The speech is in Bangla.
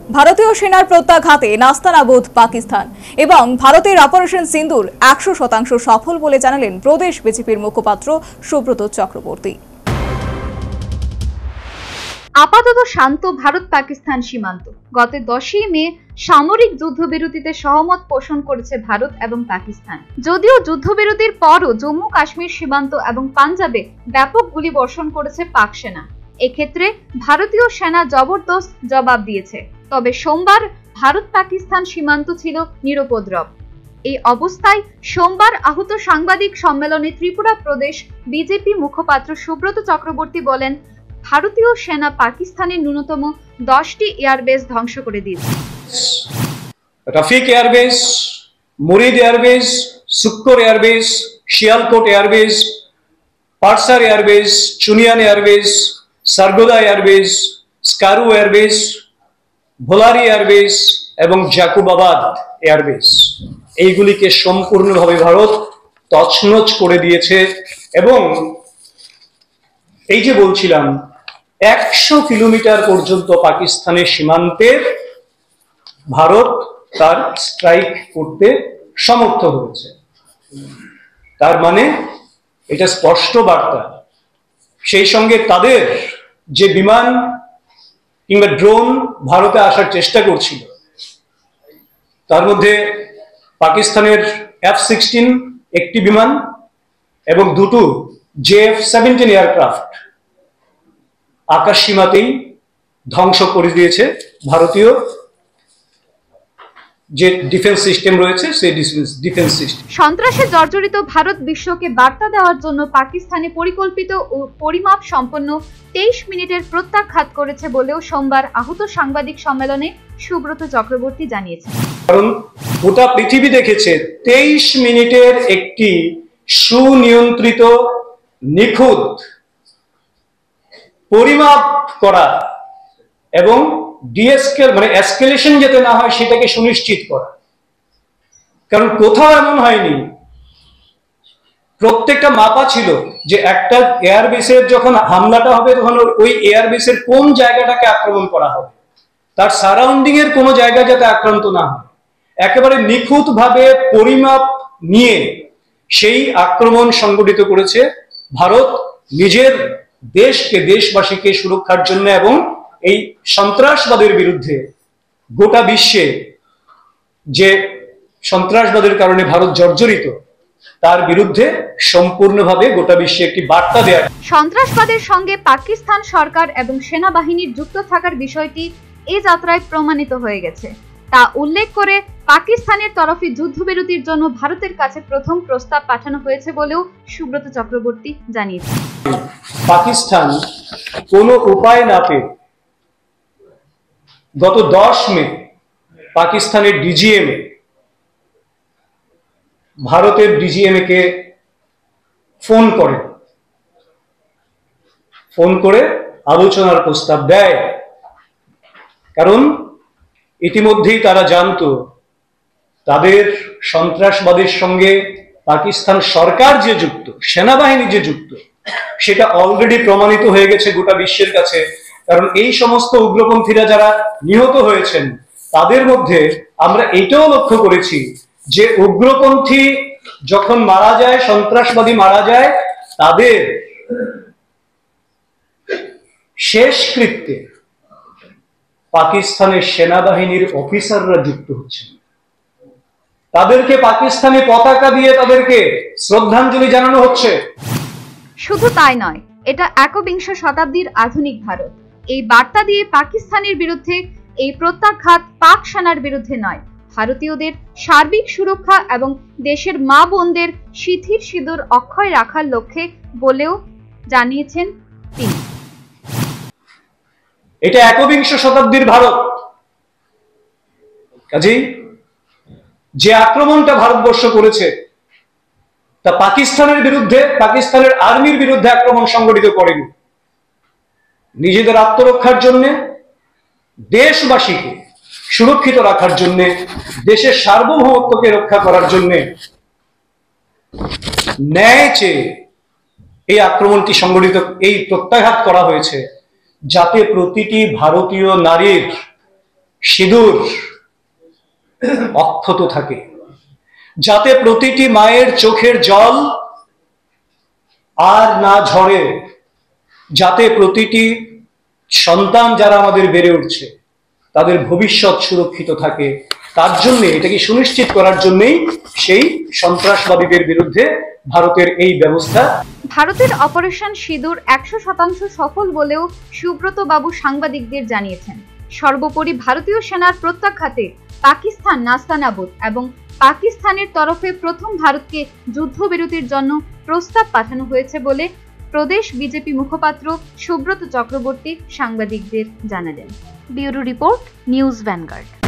ভারতীয় সেনার প্রত্যাঘাতে নাস্তানাবুদ পাকিস্তান এবং ভারতের অপারেশন সিন্দুর 100% সফল বলে জানালেন প্রদেশ বিজেপির মুখপাত্র সুব্রত চক্রবর্তী। আপাতত শান্ত ভারত পাকিস্তান সীমান্ত। গত 10ই মে সামরিক যুদ্ধবিরতিতে সহমত পোষণ করেছে ভারত এবং পাকিস্তান। যদিও যুদ্ধবিরতির পরও জম্মু কাশ্মীর সীমান্ত এবং পাঞ্জাবে ব্যাপক গুলিবর্ষণ করেছে পাক সেনা। এক্ষেত্রে ভারতীয় সেনা জবরদস্ত জবাব দিয়েছে। তবে সোমবার ভারত পাকিস্তান সীমান্ত ছিল নিরুপদ্রব। এই অবস্থায় সোমবার আহত সাংবাদিক সম্মেলনে ত্রিপুরা প্রদেশ বিজেপি মুখপাত্র সুব্রত চক্রবর্তী বলেন, ভারতীয় সেনা পাকিস্তানের ন্যূনতম 10টি এয়ারবেস ধ্বংস করে দিয়েছে। Rafiqui airbase, Murid airbase, Sukkur airbase, Sialkot airbase, Pasrur airbase, Chunian airbase, Sargodha airbase, Skardu airbase, Bholari airbase এবং জাকুবাবাদ এয়ারবেস, এইগুলিকে সম্পূর্ণভাবে ভারত তছনছ করে দিয়েছে। এবং এই যে বলছিলাম 100 কিলোমিটার পর্যন্ত পাকিস্তানের সীমান্তে ভারত তার স্ট্রাইক করতে সমর্থ হয়েছে। তার মানে এটা স্পষ্ট বার্তা। সেই সঙ্গে তাদের যে বিমান কিংবা ড্রোন ভারতে আসার চেষ্টা করছিল, তার মধ্যে পাকিস্তানের F-16 একটি বিমান এবং দুটো JF-17 এয়ারক্রাফট আকাশ সীমাতেই ধ্বংস করে দিয়েছে ভারতীয় যে ডিফেন্স সিস্টেম রয়েছে সেই ডিফেন্স সিস্টেম। সন্ত্রাসে জর্জরিত ভারত বিশ্বকে বার্তা দেওয়ার জন্য পাকিস্তানে পরিকল্পিত ও পরিমাপ সম্পন্ন 23 মিনিটের প্রত্যাঘাত করেছে বলেও সোমবার আহত সাংবাদিক সম্মেলনে সুব্রত চক্রবর্তী জানিয়েছেন। কারণ গোটা পৃথিবী দেখেছে 23 মিনিটের একটি সুনিয়ন্ত্রিত নিখুঁত পরিমাপ করা এবং এসকেলেশন যাতে না হয় সেটাকে সুনিশ্চিত করা। কারণ কোথাও এমন হয়নি, প্রত্যেকটা মাপা ছিল যে একটা এয়ারবেসের যখন হামলাটা হবে তখন ওই এয়ারবেসের কোন জায়গাটাকে আক্রমণ করা হবে, তার সারাউন্ডিং এর কোনো জায়গা যাতে আক্রান্ত না হয়, একেবারে নিখুঁত ভাবে পরিমাপ নিয়ে সেই আক্রমণ সংগঠিত করেছে ভারত নিজের দেশকে, দেশবাসীকে সুরক্ষার জন্য এবং এই সন্ত্রাসবাদের বিরুদ্ধে গোটা বিশ্বে যে সন্ত্রাসবাদের কারণে ভারত জর্জরিত তার বিরুদ্ধে সম্পূর্ণভাবে গোটা বিশ্বে একটি বার্তা দেয়া। সন্ত্রাসবাদের সঙ্গে পাকিস্তান সরকার এবং সেনাবাহিনীর যুক্ত থাকার বিষয়টি এই যাত্রায় প্রমাণিত হয়ে গেছে। তা উল্লেখ করে পাকিস্তানের তরফে যুদ্ধবিরতির জন্য ভারতের কাছে প্রথম প্রস্তাব পাঠানো হয়েছে বলেও সুব্রত চক্রবর্তী জানিয়েছেন। পাকিস্তান কোনো উপায় না পেয়ে গত 10 মে পাকিস্তানের ডিজিএমএ ভারতের ডিজিএমএ কে ফোন করে আলোচনার প্রস্তাব দেয়। কারণ ইতিমধ্যেই তারা জানতো তাদের সন্ত্রাসবাদের সঙ্গে পাকিস্তান সরকার যে যুক্ত, সেনাবাহিনী যে যুক্ত, সেটা অলরেডি প্রমাণিত হয়ে গেছে গোটা বিশ্বের কাছে। কারণ এই সমস্ত উগ্রপন্থীরা যারা নিহত হয়েছেন তাদের মধ্যে আমরা এটাও লক্ষ্য করেছি যে উগ্রপন্থী যখন মারা যায়, সন্ত্রাসবাদী মারা যায়, তাদের শেষকৃত্যে পাকিস্তানের সেনাবাহিনীর অফিসাররা যুক্ত হচ্ছেন। তাদেরকে পাকিস্তানি পতাকা দিয়ে তাদেরকে শ্রদ্ধাঞ্জলি জানানো হচ্ছে। শুধু তাই নয়, এটা একবিংশ শতাব্দীর আধুনিক ভারত। এই বার্তা দিয়ে পাকিস্তানের বিরুদ্ধে এই প্রত্যাঘাত পাক সেনার বিরুদ্ধে নয়, ভারতীয়দের সার্বিক সুরক্ষা এবং দেশের মা বোনদের সিথির সিঁদুর অক্ষয় রাখার লক্ষ্যে বলেও জানিয়েছেন তিনি। এটা একবিংশ শতাব্দীর ভারত। কাজেই যে আক্রমণটা ভারতবর্ষ করেছে তা পাকিস্তানের বিরুদ্ধে, পাকিস্তানের আর্মির বিরুদ্ধে আক্রমণ সংগঠিত করেনি। নিজেদের আত্মরক্ষার জন্য, দেশবাসীকে সুরক্ষিত রাখার জন্য, দেশের সার্বভৌমত্বকে রক্ষা করার জন্য ন্যায় চেয়ে এই আক্রমণটি সংগঠিত, এই প্রত্যাঘাত করা হয়েছে, যাতে প্রতিটি ভারতীয় নারীর সিঁদুর অক্ষত থাকে, যাতে প্রতিটি মায়ের চোখের জল আর না ঝরে, যাতে প্রতিটি সন্তান যারা আমাদের বেড়ে উঠছে তাদের ভবিষ্যৎ সুরক্ষিত থাকে, তার জন্য এটাকে সুনিশ্চিত করার জন্যই সেই সন্ত্রাসবাদীদের বিরুদ্ধে ভারতের এই ব্যবস্থা। ভারতের অপারেশন সিঁদুর 100% সফল বলেও সুব্রত বাবু সাংবাদিকদের জানিয়েছেন। সর্বোপরি ভারতীয় সেনার প্রত্যাঘাতে পাকিস্তান নাস্তানাবুদ এবং পাকিস্তানের তরফে প্রথম ভারতকে যুদ্ধবিরতির জন্য প্রস্তাব পাঠানো হয়েছে বলে প্রদেশ বিজেপি মুখপাত্র সুব্রত চক্রবর্তী সাংবাদিকদের জানালেন। Bureau report, news vanguard.